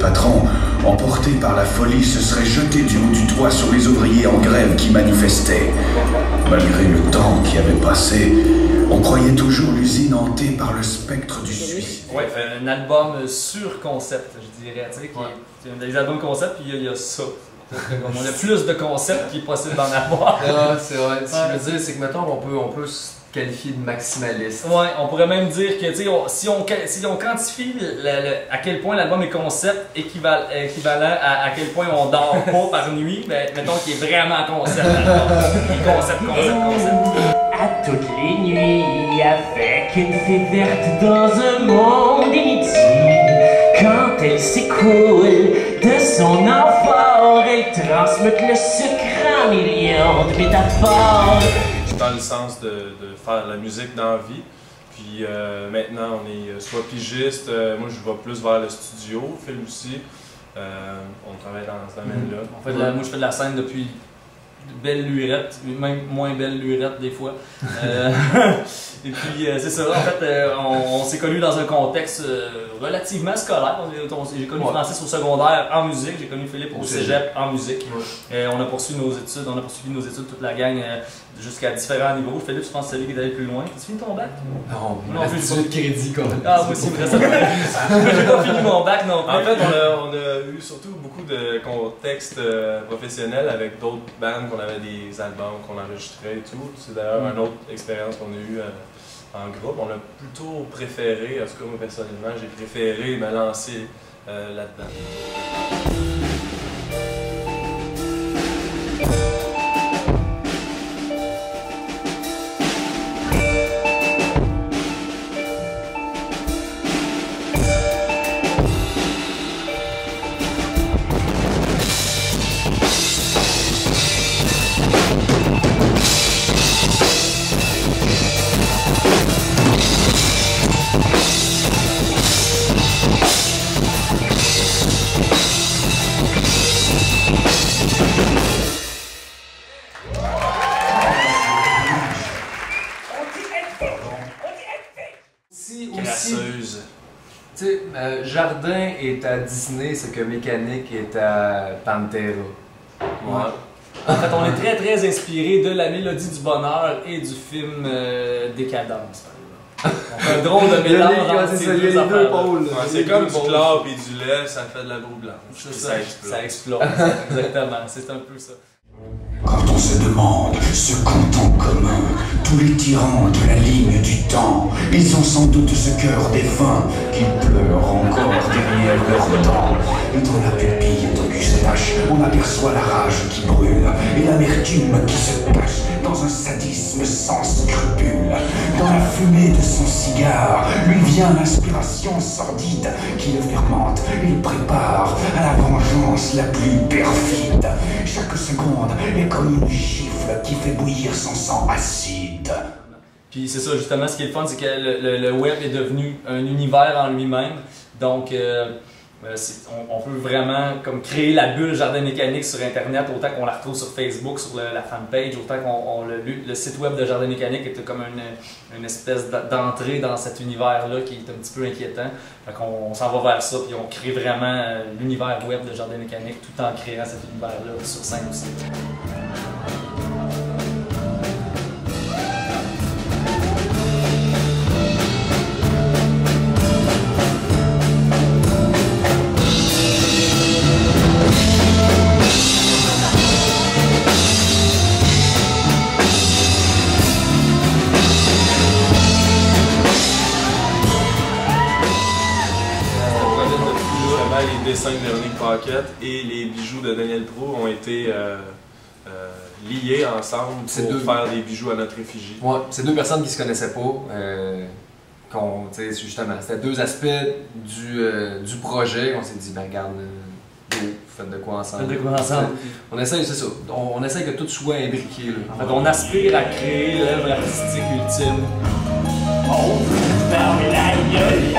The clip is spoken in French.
patron, emporté par la folie, se serait jeté du haut du toit sur les ouvriers en grève qui manifestaient. Malgré le temps qui avait passé, on croyait toujours l'usine hantée par le spectre du suicide. Ouais, un album sur concept, je dirais. Tu sais, c'est des albums concept, puis il y a ça. On a plus de concepts qu'il est possible d'en avoir. C'est vrai. Ce que je veux dire, c'est que mettons, on peut se qualifier de maximaliste. Ouais, on pourrait même dire que si on quantifie à quel point l'album est concept équivalent à quel point on dort pas par nuit, ben, mettons qu'il est vraiment concept. Il est concept. À toutes les nuits, avec une fée verte dans un monde inutile, quand elle s'écoule de son amphore, elle transmute le sucre en millions de métaphores. Dans le sens de faire la musique dans la vie. Puis maintenant, on est soit pigiste, moi je vais plus vers le studio, Phil aussi. On travaille dans ce domaine-là. Moi je fais de la scène depuis belle lurette, même moins belle lurette des fois. Et puis c'est ça, en fait, on s'est connus dans un contexte relativement scolaire. J'ai connu Francis au secondaire en musique, j'ai connu Philippe au cégep en musique. On a poursuivi nos études, toute la gang, jusqu'à différents niveaux. Philippe, je pense que c'est lui qui est allé plus loin. Tu fini ton bac? Non, plus de crédit quand même. Ah, moi aussi, vrai ça. J'ai pas fini mon bac non plus. En fait, on a eu surtout beaucoup de contextes professionnels avec d'autres bandes qu'on avait des albums qu'on enregistrait et tout. C'est d'ailleurs une autre expérience qu'on a eue en groupe. On a plutôt préféré, en tout cas moi personnellement, j'ai préféré me lancer là-dedans. Tu sais, Jardin est à Disney, ce que Mécanique est à Pantera. Ouais. En fait, on est très très inspiré de La Mélodie du Bonheur et du film Décadence, par exemple. On fait un drôle de mélange entre ces deux pôles. C'est comme du chlore et du lait, ça fait de la boue blanche. Ça explose. Exactement, c'est un peu ça. Quand on se demande ce qu'ont en commun tous les tyrans de la ligne du temps, ils ont sans doute ce cœur défunt qui pleure encore derrière leurs dents. Et dans la pupille d'Auguste H, on aperçoit la rage qui brûle et l'amertume qui se cache dans un sadisme sans scrupule. Dans la fumée de son cigare, lui vient l'inspiration sordide qui le fermente et le prépare à la vengeance la plus perfide. Chaque seconde est comme une gifle qui fait bouillir son sang acide. Puis c'est ça, justement, ce qui est le fun, c'est que le web est devenu un univers en lui-même. Donc, on peut vraiment comme créer la bulle Jardin Mécanique sur Internet, autant qu'on la retrouve sur Facebook, sur la fanpage, autant qu'on le site web de Jardin Mécanique est comme une espèce d'entrée dans cet univers-là qui est un petit peu inquiétant. Fait qu'on s'en va vers ça, puis on crée vraiment l'univers web de Jardin Mécanique tout en créant cet univers-là sur scène aussi. Les dessins de Véronique Paquette et les bijoux de Daniel Proulx ont été liés ensemble pour faire des bijoux à notre effigie. Ouais, c'est deux personnes qui se connaissaient pas. Justement, c'était deux aspects du projet. On s'est dit, ben regarde, faites de quoi ensemble. Faites de quoi ensemble. On essaye, c'est ça. On essaye que tout soit imbriqué. Là. En fait, on aspire à créer l'œuvre artistique ultime. On veut par la gueule.